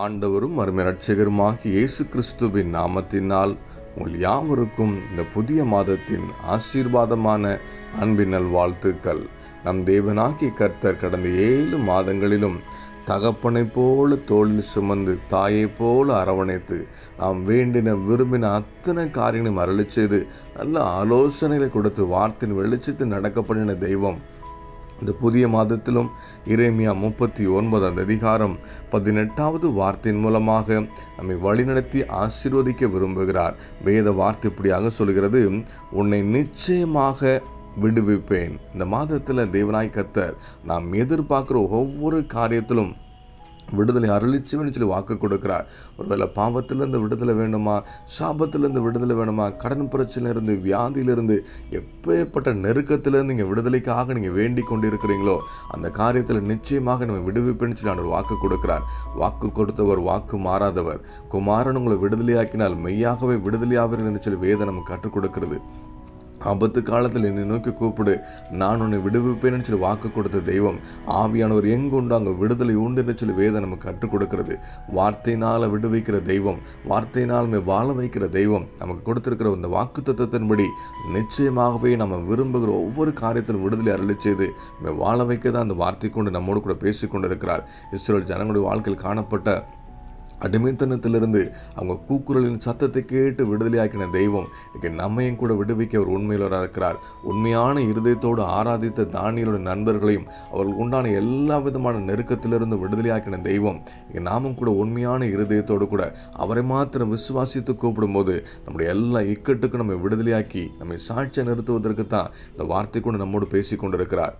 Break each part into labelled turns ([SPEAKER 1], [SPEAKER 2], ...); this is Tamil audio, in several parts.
[SPEAKER 1] ஆண்டவரும் அருமை இரட்சகருமாகிய இயேசு கிறிஸ்துவின் நாமத்தினால் உங்கள் யாவருக்கும் இந்த புதிய மாதத்தின் ஆசீர்வாதமான அன்பின் நல்வாழ்த்துக்கள். நம் தேவனாகிய கர்த்தர் கடந்த 7 மாதங்களிலும் தகப்பனைப் போல தோளில் சுமந்து தாயைப் போல அரவணைத்து நாம் வேண்டின விரும்பின அத்தனை காரியங்களையும் அருளி செய்து நல்ல ஆலோசனைகளை கொடுத்து வார்த்தையின் வெளிச்சத்தில் நடக்க பண்ணின தெய்வம் இந்த புதிய மாதத்திலும் எரேமியா 39 அதிகாரம் 18வது வார்த்தையின் மூலமாக நம்மை வழிநடத்தி ஆசீர்வதிக்க விரும்புகிறார். வேத வார்த்தை இப்படியாக சொல்கிறது, உன்னை நிச்சயமாக விடுவிப்பேன். இந்த மாதத்தில் தேவனாய் கர்த்தர் நாம் எதிர்பார்க்குற ஒவ்வொரு காரியத்திலும் விடுதலை அருளிச்சுன்னு சொல்லி வாக்கு கொடுக்கிறார். ஒருவேளை பாவத்திலிருந்து விடுதலை வேணுமா, சாபத்திலிருந்து விடுதலை வேணுமா, கடன் பிரச்சனையிலிருந்து, வியாதியிலிருந்து, எப்பேற்பட்ட நெருக்கத்திலிருந்து நீங்கள் விடுதலைக்காக நீங்கள் வேண்டிக் கொண்டிருக்கிறீங்களோ அந்த காரியத்தில் நிச்சயமாக நம்ம விடுவிப்பேன்னு சொல்லி அவர் வாக்கு கொடுக்கிறார். வாக்கு கொடுத்தவர் வாக்கு மாறாதவர். குமாரன் உங்களை விடுதலையாக்கினால் மெய்யாகவே விடுதலையாவீர்கள் என்று சொல்லி வேதம் நமக்கு கற்றுக் கொடுக்கிறது. ஆபத்து காலத்தில் என்னை நோக்கி கூப்பிடு, நான் உன்னை விடுவிப்பேன்னு சொல்லி வாக்கு கொடுத்த தெய்வம். ஆவியானவர் எங்குண்டு அங்கே விடுதலை உண்டுன்னு சொல்லி வேதம் நமக்கு கற்றுக் கொடுக்கிறது. வார்த்தையினால் விடுவிக்கிற தெய்வம், வார்த்தையினால் வாழ வைக்கிற தெய்வம் நமக்கு கொடுத்திருக்கிற இந்த வாக்கு தத்துவத்தின்படி நிச்சயமாகவே நம்ம விரும்புகிற ஒவ்வொரு காரியத்திலும் விடுதலை அருளி செய்து வாழ வைக்க தான் அந்த வார்த்தை கொண்டு நம்மோடு கூட பேசி கொண்டிருக்கிறார். இஸ்ரவேல் ஜனங்களுடைய வாழ்க்கையில் காணப்பட்ட அடிமைத்தனத்திலிருந்து அவங்க கூக்குரலின் சத்தத்தை கேட்டு விடுதலையாக்கின தெய்வம் இன்னைக்கு நம்மையும் கூட விடுவிக்க அவர் உண்மையிலராக இருக்கிறார். உண்மையான இருதயத்தோடு ஆராதித்த தானியேலோட நண்பர்களையும் அவர்கள் உண்டான எல்லா விதமான நெருக்கத்திலிருந்து விடுதலையாக்கின தெய்வம் இன்னைக்கு நாமும் கூட உண்மையான இருதயத்தோடு கூட அவரை மாத்திரம் விசுவாசித்து கூப்பிடும்போது நம்முடைய எல்லா இக்கட்டுக்கும் நம்ம விடுதலையாக்கி நம்மை சாட்சியை நிறுத்துவதற்கு தான் இந்த வார்த்தை கொண்டு நம்மோடு பேசி கொண்டிருக்கிறார்.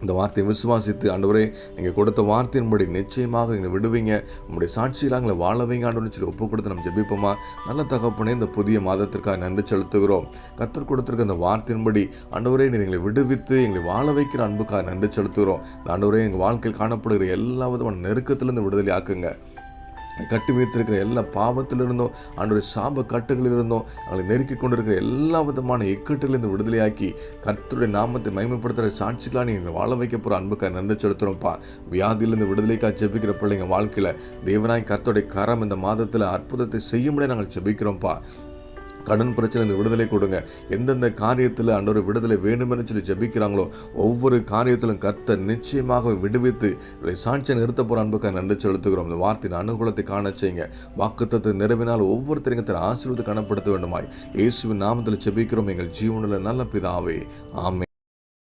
[SPEAKER 1] இந்த வார்த்தையை விசுவாசித்து, ஆண்டவரே நீங்கள் கொடுத்த வார்த்தையின்படி நிச்சயமாக எங்களை விடுவீங்க, உங்களுடைய சாட்சியில் எங்களை வாழ வைங்க ஆண்டவர்னு சொல்லி ஒப்பு கொடுத்து நம்ம ஜெபிப்போமா. நல்ல தகப்பனே, இந்த புதிய மாதத்திற்காக நன்றி செலுத்துகிறோம். கர்த்தர் கொடுத்திருக்க இந்த வார்த்தையின்படி ஆண்டவரே நீர் எங்களை விடுவித்து எங்களை வாழ வைக்கிற அன்புக்காக நன்றி செலுத்துகிறோம். ஆண்டவரே எங்கள் வாழ்க்கையில் காணப்படுகிற எல்லா விதமான நெருக்கத்திலிருந்து விடுதலை ஆக்குங்க. கட்டி வைத்திருக்கிற எல்லா பாவத்திலிருந்தும், ஆண்டவருடைய சாப கட்டுகளிலிருந்தும், அவங்களை நெருக்கி கொண்டிருக்கிற எல்லா விதமான இக்கட்டிலிருந்து விடுதலையாக்கி கர்த்தருடைய நாமத்தை மகிமைப்படுத்துகிற சாட்சிகளாக நீங்கள் வாழ வைக்க போகிற அன்புக்காக நன்றி செலுத்துகிறோம்ப்பா. வியாதியிலிருந்து விடுதலைக்காக ஜெபிக்கிற பிள்ளைங்க வாழ்க்கையில் தேவனாய் கர்த்தருடைய கரம் இந்த மாதத்தில் அற்புதத்தை செய்யும்படியே நாங்கள் ஜெபிக்கிறோம்ப்பா. கடன் பிரச்சனை விடுதலை கொடுங்க. எந்தெந்த காரியத்தில் ஆண்டவர் விடுதலை வேண்டுமென்று சொல்லி ஜெபிக்கிறாங்களோ ஒவ்வொரு காரியத்திலும் கர்த்தர் நிச்சயமாக விடுவித்து சாட்சியை நிறுத்த போகிற அன்புக்காக நன்றி செலுத்துகிறோம். இந்த வார்த்தையின் அனுகூலத்தை காண செய்யுங்க. வாக்குத்தத்தை நிறைவினால் ஒவ்வொருத்தரையும் ஆசீர்வாதத்தை கனப்படுத்த வேண்டுமாய் இயேசுவின் நாமத்தில் ஜெபிக்கிறோம் எங்கள் ஜீவனில் நல்ல பிதாவே, ஆமென்.